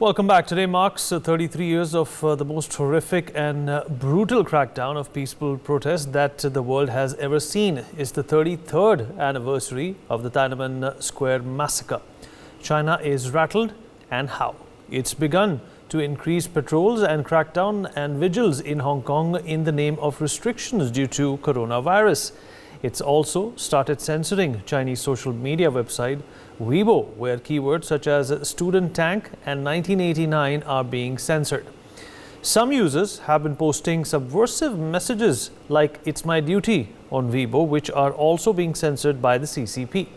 Welcome back. Today marks 33 years of the most horrific and brutal crackdown of peaceful protest that the world has ever seen. It's the 33rd anniversary of the Tiananmen Square massacre. China is rattled, and how? It's begun to increase patrols and crackdown and vigils in Hong Kong in the name of restrictions due to coronavirus. It's also started censoring Chinese social media website Weibo, where keywords such as student tank and 1989 are being censored. Some users have been posting subversive messages like "It's my duty" on Weibo, which are also being censored by the CCP.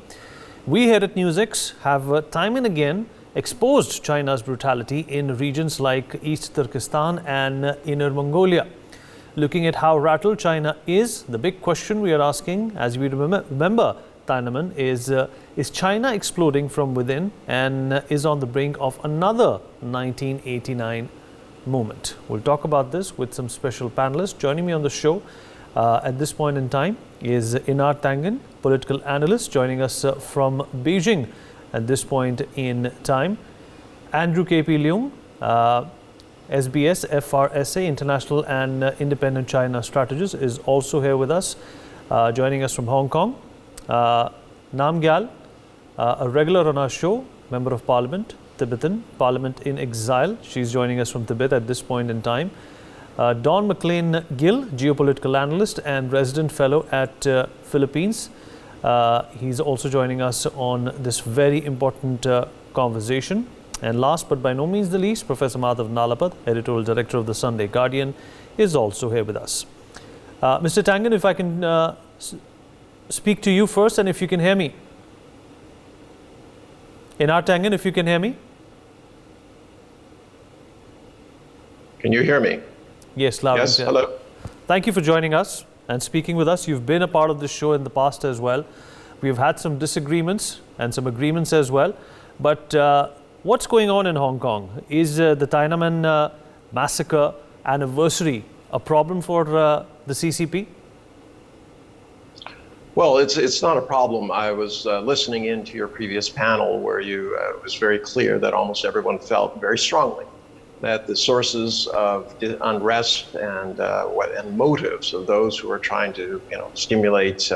We here at NewsX have time and again exposed China's brutality in regions like East Turkestan and Inner Mongolia. Looking at how rattled China is, the big question we are asking as we remember Tiananmen is China exploding from within and is on the brink of another 1989 moment? We'll talk about this with some special panelists. Joining me on the show at this point in time is Inar Tangen, political analyst, joining us from Beijing at this point in time. Andrew K.P. Leung, SBS FRSA, International and Independent China Strategist, is also here with us, joining us from Hong Kong. Nam Gyal, a regular on our show, Member of Parliament, Tibetan, Parliament in Exile. She's joining us from Tibet at this point in time. Don McLean Gill, geopolitical analyst and resident fellow at Philippines. He's also joining us on this very important conversation. And last but by no means the least, Professor Madhav Nalapad, editorial director of the Sunday Guardian, is also here with us. Mr. Tangen, if I can speak to you first, and if you can hear me. Inar Tangen, if you can hear me. Can you hear me? Yes, loud and clear. Hello. Thank you for joining us and speaking with us. You've been a part of this show in the past as well. We've had some disagreements and some agreements as well. But what's going on in Hong Kong? Is the Tiananmen massacre anniversary a problem for the CCP? Well, it's not a problem. I was listening into your previous panel where you it was very clear that almost everyone felt very strongly that the sources of unrest and motives of those who are trying to stimulate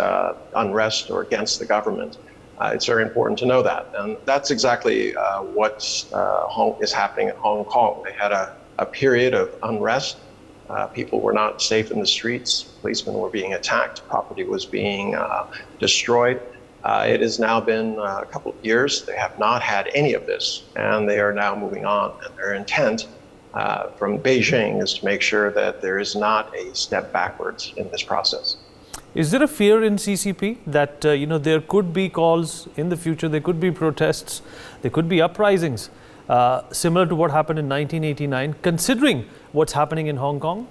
unrest or against the government. It's very important to know that, and that's exactly what is happening in Hong Kong. They had a period of unrest. People were not safe in the streets. Policemen were being attacked. Property was being destroyed. It has now been a couple of years. They have not had any of this, and they are now moving on. And their intent from Beijing is to make sure that there is not a step backwards in this process. Is there a fear in CCP that there could be calls in the future, there could be protests, there could be uprisings similar to what happened in 1989, considering what's happening in Hong Kong?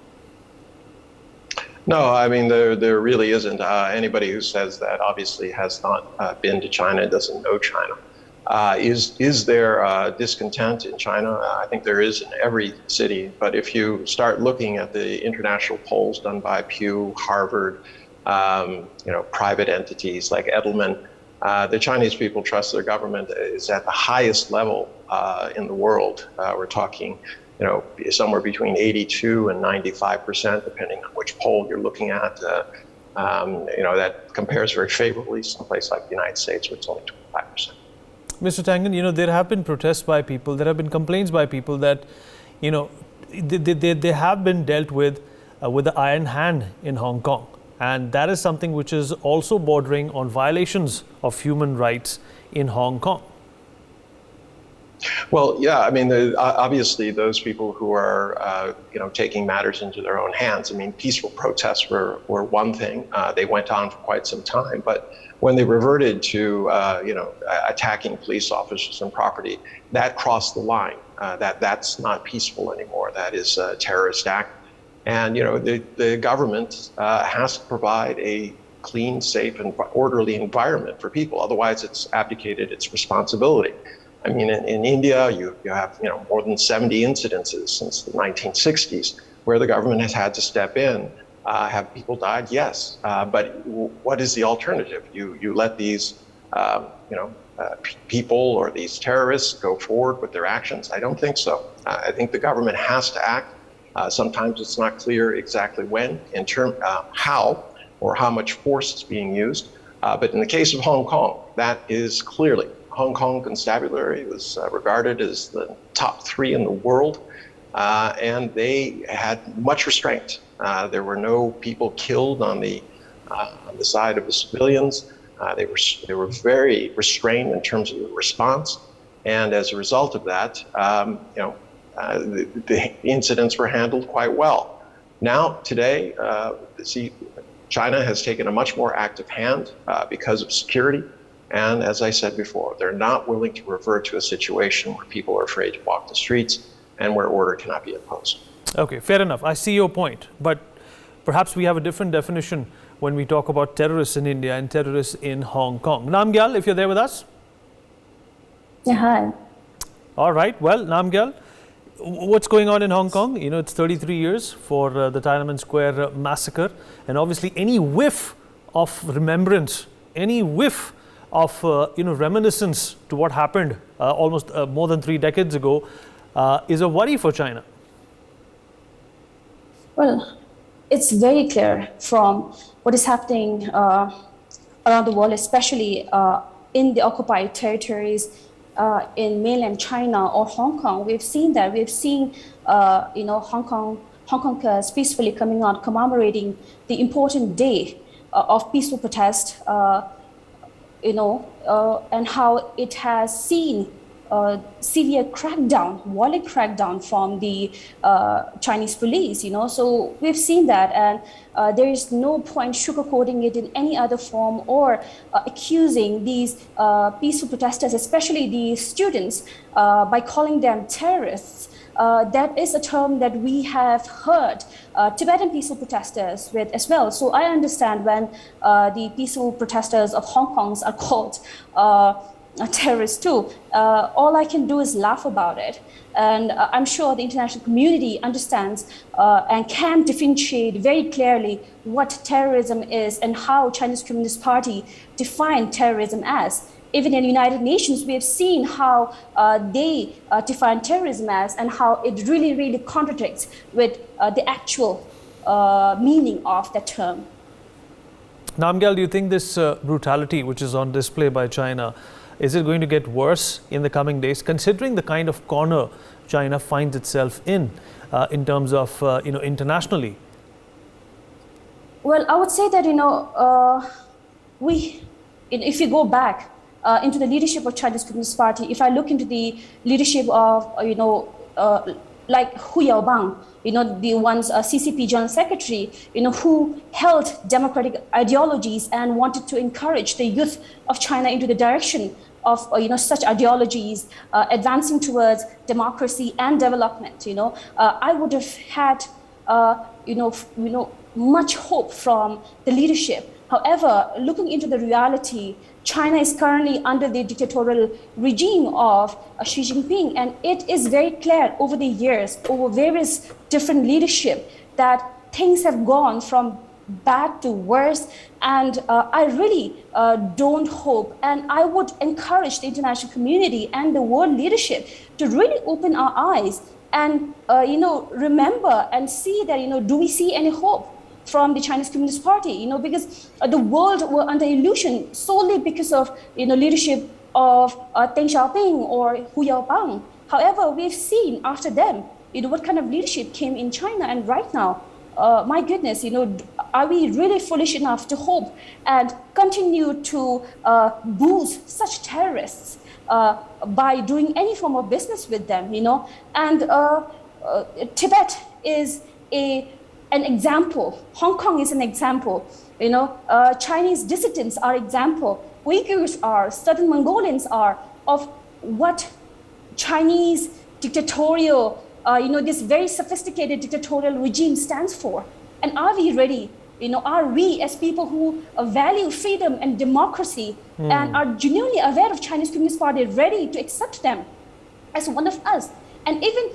No, I mean, there really isn't. Anybody who says that obviously has not been to China, doesn't know China. Is there discontent in China? I think there is in every city. But if you start looking at the international polls done by Pew, Harvard, private entities like Edelman, the Chinese people trust their government is at the highest level in the world. We're talking, somewhere between 82 and 95%, depending on which poll you're looking at. That compares very favorably to someplace like the United States, where it's only 25%. Mr. Tangen, there have been protests by people, there have been complaints by people that, they have been dealt with the iron hand in Hong Kong. And that is something which is also bordering on violations of human rights in Hong Kong. Well, yeah, I mean, obviously those people who are, taking matters into their own hands. I mean, peaceful protests were one thing. They went on for quite some time. But when they reverted to, attacking police officers and property, that crossed the line. That's not peaceful anymore. That is a terrorist act. And, the government has to provide a clean, safe, and orderly environment for people. Otherwise, it's abdicated its responsibility. I mean, in India, you have, more than 70 incidences since the 1960s where the government has had to step in. Have people died? Yes. But what is the alternative? You let these, people or these terrorists go forward with their actions? I don't think so. I think the government has to act. Sometimes it's not clear exactly when, how, or how much force is being used. But in the case of Hong Kong, that is clearly, Hong Kong constabulary was regarded as the top 3 in the world, and they had much restraint. There were no people killed on the side of the civilians. They were very restrained in terms of the response, and as a result of that, the incidents were handled quite well. Now, today, China has taken a much more active hand because of security, and as I said before, they're not willing to revert to a situation where people are afraid to walk the streets and where order cannot be imposed. Okay, fair enough. I see your point, but perhaps we have a different definition when we talk about terrorists in India and terrorists in Hong Kong. Namgyal, if you're there with us? Yeah, hi. All right. Well, Namgyal, what's going on in Hong Kong? You know, it's 33 years for the Tiananmen Square massacre, and obviously any whiff of remembrance, any whiff of reminiscence to what happened almost more than 3 decades ago is a worry for China. Well, it's very clear from what is happening around the world, especially in the occupied territories in mainland China or Hong Kong. We've seen that. We've seen, Hong Kongers peacefully coming out, commemorating the important day of peaceful protest, and how it has seen severe crackdown, violent crackdown from the Chinese police, So we've seen that, and there is no point sugarcoating it in any other form or accusing these peaceful protesters, especially the students, by calling them terrorists. That is a term that we have heard Tibetan peaceful protesters with as well. So I understand when the peaceful protesters of Hong Kong are called terrorists too. All I can do is laugh about it. And I'm sure the international community understands and can differentiate very clearly what terrorism is and how Chinese Communist Party define terrorism as. Even in the United Nations, we have seen how they define terrorism as, and how it really, really contradicts with the actual meaning of that term. Namgyal, do you think this brutality which is on display by China, is it going to get worse in the coming days, considering the kind of corner China finds itself in terms of, internationally? Well, I would say that, if you go back into the leadership of Chinese Communist Party, if I look into the leadership of, like Hu Yaobang, the one's CCP General Secretary, who held democratic ideologies and wanted to encourage the youth of China into the direction of, such ideologies, advancing towards democracy and development. I would have had, much hope from the leadership. However, looking into the reality, China is currently under the dictatorial regime of Xi Jinping, and it is very clear over the years, over various different leadership, that things have gone from bad to worse, and I really don't hope, and I would encourage the international community and the world leadership to really open our eyes and remember and see that do we see any hope from the Chinese Communist Party, because the world were under illusion solely because of, leadership of Deng Xiaoping or Hu Yaobang. However, we've seen after them, what kind of leadership came in China, and right now, my goodness, are we really foolish enough to hope and continue to boost such terrorists by doing any form of business with them, And Tibet is an example. Hong Kong is an example. Chinese dissidents are example. Uyghurs are, Southern Mongolians are, of what Chinese dictatorial, this very sophisticated dictatorial regime stands for. And are we ready? Are we as people who value freedom and democracy and are genuinely aware of Chinese Communist Party ready to accept them as one of us? And even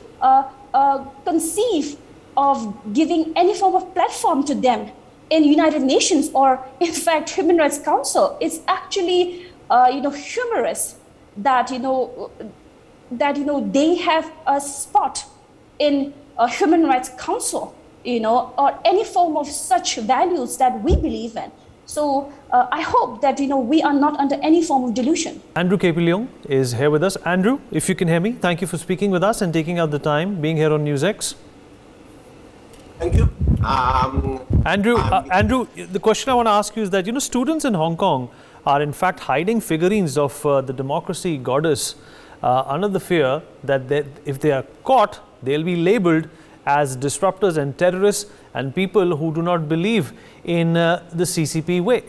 conceive of giving any form of platform to them in United Nations or in fact Human Rights Council. It's actually humorous that they have a spot in a Human Rights Council, or any form of such values that we believe in. So I hope that we are not under any form of delusion. Andrew Kapiliong is here with us. Andrew, if you can hear me, thank you for speaking with us and taking out the time, being here on NewsX. Thank you. Andrew, the question I want to ask you is that students in Hong Kong are in fact hiding figurines of the democracy goddess under the fear that if they are caught, they'll be labeled as disruptors and terrorists and people who do not believe in the CCP way.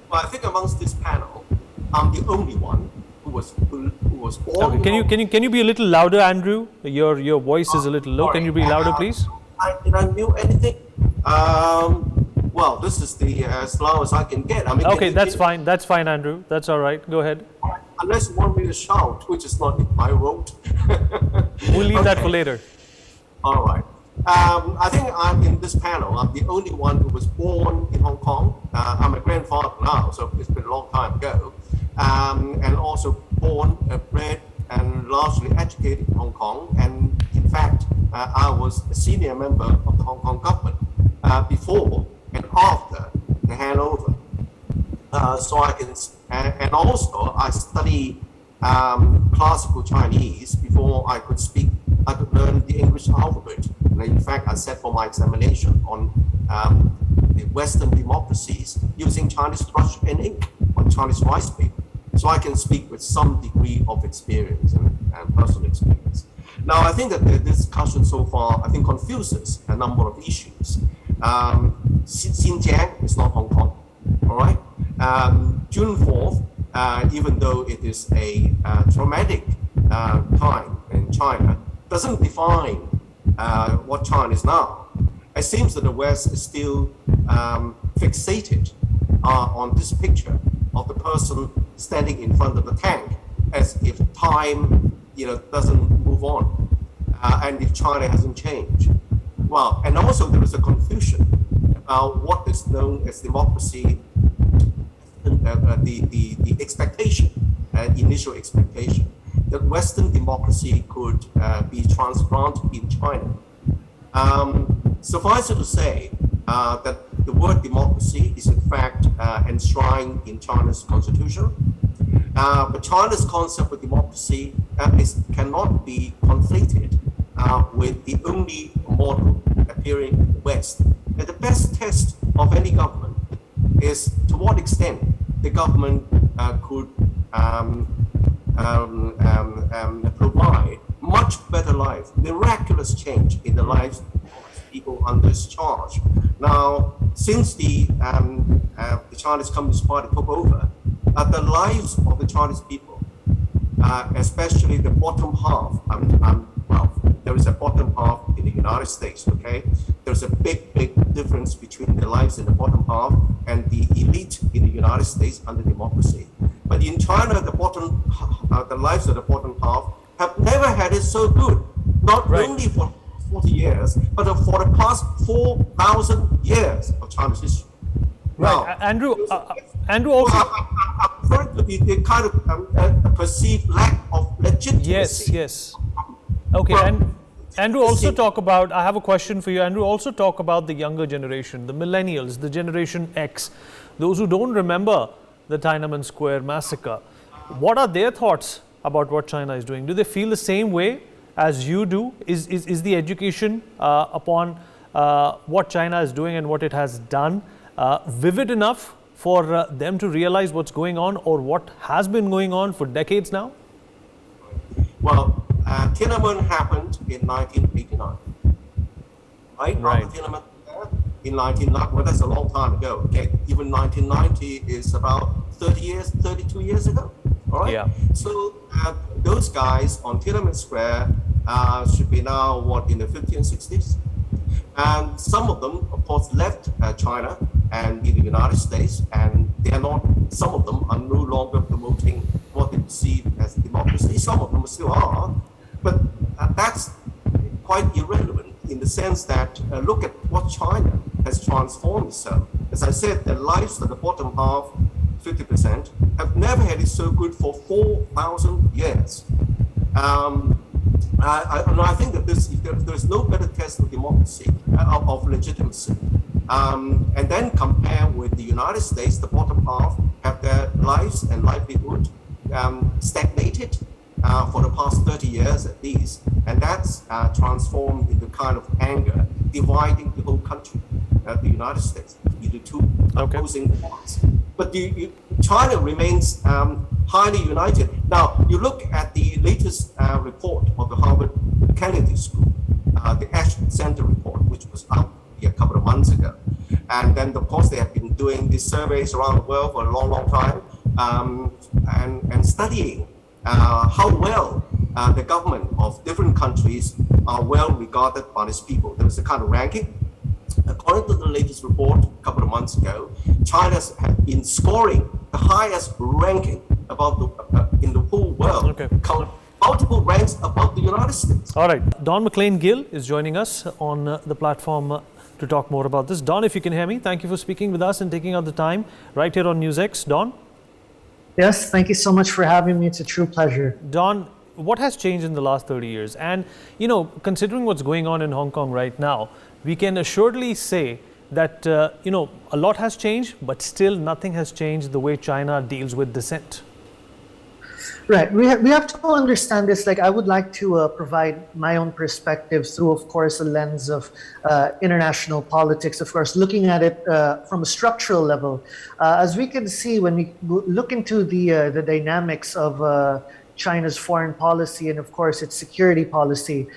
Well, I think amongst this panel, I'm the only one who was born. Okay. Can you be a little louder, Andrew? Your voice is a little low. Sorry. Can you be louder, please? Did I mute anything? Well, this is as loud as I can get. I mean, okay, that's fine. That's fine, Andrew. That's all right. Go ahead. Unless you want me to shout, which is not my role. We'll leave that for later. All right. I think I'm in this panel. I'm the only one who was born in Hong Kong. I'm a grandfather now, so it's been a long time ago. And also born, bred, and largely educated in Hong Kong. And in fact, I was a senior member of the Hong Kong government before and after the handover. So I can, and also I studied classical Chinese before I could speak. I could learn the English alphabet. And in fact, I sat for my examination on the Western democracies using Chinese brush and ink on Chinese rice paper. So I can speak with some degree of experience and personal experience. Now, I think that the discussion so far, I think, confuses a number of issues. Xinjiang is not Hong Kong, all right? June 4th, even though it is a traumatic time in China, doesn't define what China is now. It seems that the West is still fixated on this picture of the person standing in front of the tank, as if time, doesn't move on, and if China hasn't changed. Well, and also there is a confusion about what is known as democracy, the expectation, initial expectation, that Western democracy could be transplanted in China. Suffice it to say that the word democracy is in fact enshrined in China's constitution. But China's concept of democracy cannot be conflated with the only model appearing in the West. And the best test of any government is to what extent the government could provide much better life, miraculous change in the lives of people under its charge. Now, since the Chinese Communist Party took over, the lives of the Chinese people, especially the bottom half, well, there is a bottom half in the United States, okay? There's a big difference between the lives in the bottom half and the elite in the United States under democracy. But in China, the lives of the bottom half have never had it so good, not only for 40 years, but for the past 4,000 years of China's history. Now, Andrew also... I'm referring to the kind of perceived lack of legitimacy. Yes. Okay, and Andrew, also talk about, I have a question for you, Andrew, also talk about the younger generation, the millennials, the Generation X, those who don't remember the Tiananmen Square massacre. What are their thoughts about what China is doing? Do they feel the same way as you do? Is the education upon what China is doing and what it has done vivid enough for them to realize what's going on or what has been going on for decades now? Well, Tiananmen happened in 1989, right? Tiananmen in 1990. Well, that's a long time ago. Okay, even 1990 is about 32 years ago. All right. Yeah. So those guys on Tiananmen Square should be now in the 50s and 60s, and some of them, of course, left China and in the United States, and they are not. Some of them are no longer promoting what they perceive as democracy. Some of them still are, but that's quite irrelevant in the sense that look at what China has transformed itself. As I said, the lives of the bottom half 50%, have never had it so good for 4,000 years. And I think that there's no better test of democracy, of legitimacy. And then compare with the United States, the bottom half have their lives and livelihood stagnated for the past 30 years at least. And that's transformed into kind of anger, dividing the whole country, the United States, into two opposing parts. But China remains highly united. Now, you look at the latest report of the Harvard Kennedy School, the Ashton Center report, which was out a couple of months ago. And then, of course, they have been doing these surveys around the world for a long, long time and studying how well the government of different countries are well regarded by its people. There was a kind of ranking. According to the latest report a couple of months ago, China has been scoring the highest ranking in the whole world, multiple ranks above the United States. All right. Don McLean-Gill is joining us on the platform to talk more about this. Don, if you can hear me, thank you for speaking with us and taking out the time right here on NewsX. Don? Yes, thank you so much for having me. It's a true pleasure. Don, what has changed in the last 30 years? And, you know, considering what's going on in Hong Kong right now, we can assuredly say that, you know, a lot has changed, but still nothing has changed the way China deals with dissent. Right. We have to understand this. Like, I would like to provide my own perspective through, of course, a lens of international politics, of course, looking at it from a structural level. As we can see, when we look into the dynamics of China's foreign policy and, of course, its security policy,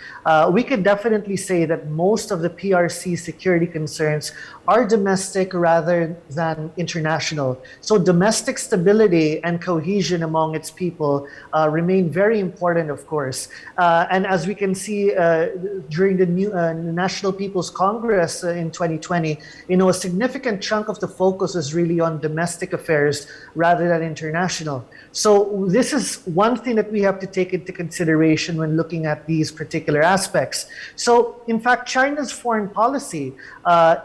we can definitely say that most of the PRC security concerns are domestic rather than international. So domestic stability and cohesion among its people remain very important, of course. And as we can see during the National People's Congress in 2020, you know, a significant chunk of the focus is really on domestic affairs rather than international. So this is one thing that we have to take into consideration when looking at these particular aspects. So, in fact, China's foreign policy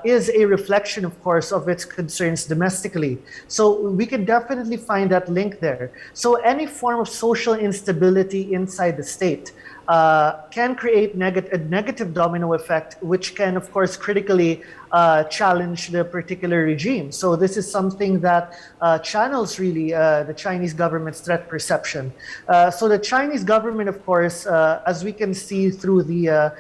is a reflection, of course, of its concerns domestically. So we can definitely find that link there. So any form of social instability inside the state can create a negative domino effect, which can, of course, critically challenge the particular regime. So this is something that channels really the Chinese government's threat perception. So the Chinese government, of course, as we can see through the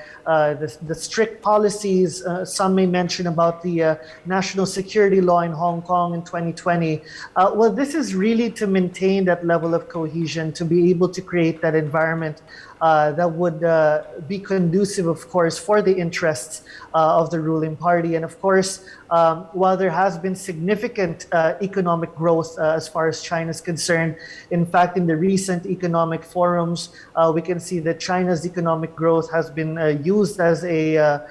strict policies, some may mention about the national security law in Hong Kong in 2020. Well, this is really to maintain that level of cohesion, to be able to create that environment that would be conducive, of course, for the interests of the ruling party. And of course, while there has been significant economic growth as far as China is concerned, in fact, in the recent economic forums, we can see that China's economic growth has been used as a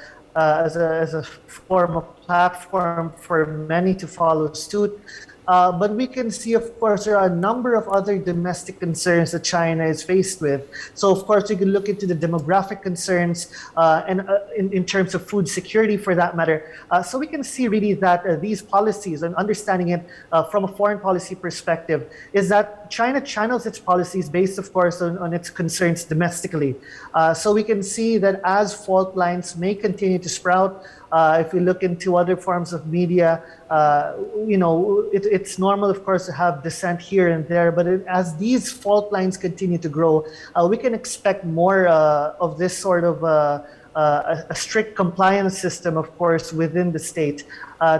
form of platform for many to follow suit. But we can see, of course, there are a number of other domestic concerns that China is faced with. So, of course, you can look into the demographic concerns and in terms of food security, for that matter. So we can see really that these policies, and understanding it from a foreign policy perspective, is that China channels its policies based, of course, on its concerns domestically. So we can see that as fault lines may continue to sprout, if we look into other forms of media, you know, it's normal, of course, to have dissent here and there. But as these fault lines continue to grow, we can expect more of this sort of a strict compliance system, of course, within the state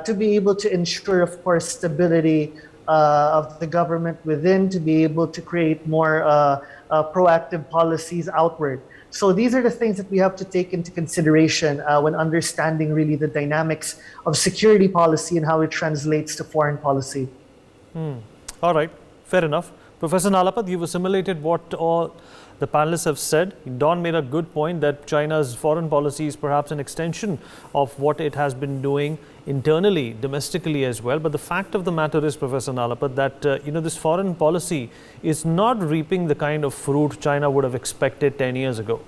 to be able to ensure, of course, stability of the government within, to be able to create more proactive policies outward. So these are the things that we have to take into consideration when understanding really the dynamics of security policy and how it translates to foreign policy. All right, fair enough. Professor Nalapad, you've assimilated what all the panelists have said. Don made a good point that China's foreign policy is perhaps an extension of what it has been doing internally, domestically as well. But the fact of the matter is, Professor Nalapad, that you know, this foreign policy is not reaping the kind of fruit China would have expected 10 years ago.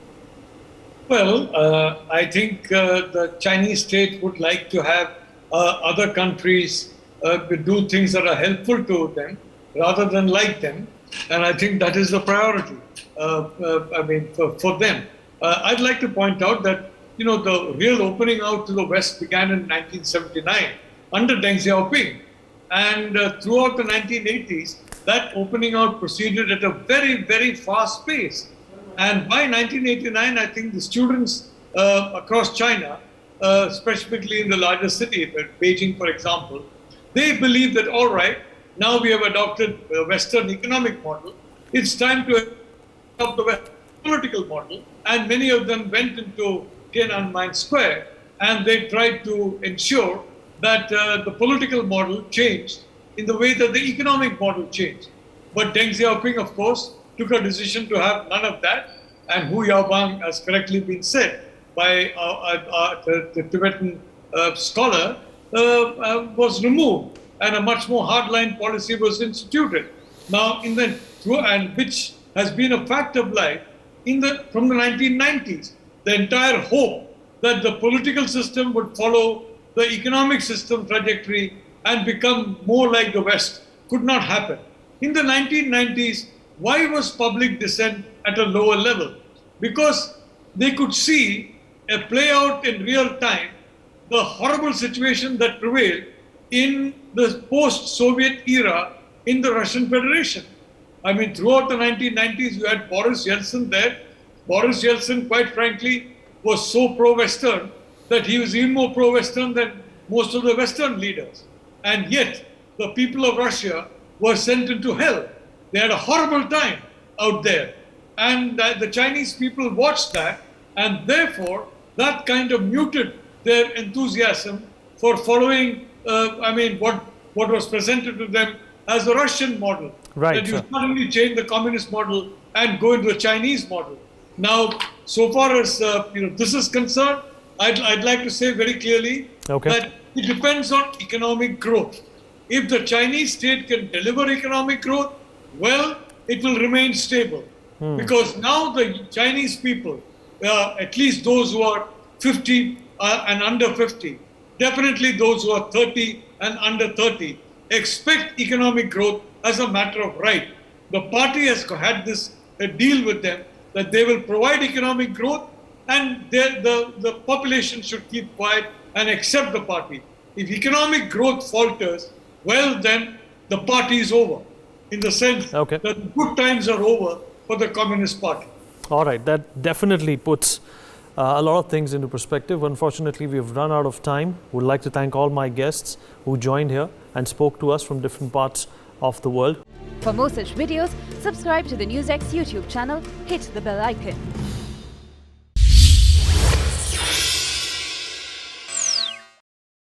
Well, I think the Chinese state would like to have other countries do things that are helpful to them rather than like them. And I think that is the priority, for them. I'd like to point out that, the real opening out to the West began in 1979 under Deng Xiaoping. And throughout the 1980s, that opening out proceeded at a very, very fast pace. And by 1989, I think the students across China, specifically in the largest city, Beijing, for example, they believe that, all right, now we have adopted a Western economic model, it's time to adopt the Western political model. And many of them went into Tiananmen Square and they tried to ensure that the political model changed in the way that the economic model changed. But Deng Xiaoping, of course, took a decision to have none of that. And Hu Yaobang, has correctly been said by the Tibetan scholar, was removed and a much more hardline policy was instituted. Now, and which has been a fact of life from the 1990s. The entire hope that the political system would follow the economic system trajectory and become more like the West could not happen. In the 1990s, why was public dissent at a lower level? Because they could see a play out in real time the horrible situation that prevailed in the post-Soviet era in the Russian Federation. I mean, throughout the 1990s, you had Boris Yeltsin there. Boris Yeltsin, quite frankly, was so pro-Western that he was even more pro-Western than most of the Western leaders. And yet, the people of Russia were sent into hell. They had a horrible time out there. And the Chinese people watched that, and therefore, that kind of muted their enthusiasm for following, what was presented to them as the Russian model. Right. That you suddenly change the communist model and go into the Chinese model. Now, so far as this is concerned, I'd like to say very clearly that it depends on economic growth. If the Chinese state can deliver economic growth, well, it will remain stable. Because now the Chinese people, at least those who are 50 and under 50, definitely those who are 30 and under 30, expect economic growth as a matter of right. The party has had this deal with them that they will provide economic growth and the population should keep quiet and accept the party. If economic growth falters, well, then the party is over, in the sense that the good times are over for the Communist Party. All right, that definitely puts a lot of things into perspective. Unfortunately, we've run out of time. Would like to thank all my guests who joined here and spoke to us from different parts of the world. For more such videos, subscribe to the NewsX YouTube channel, hit the bell icon.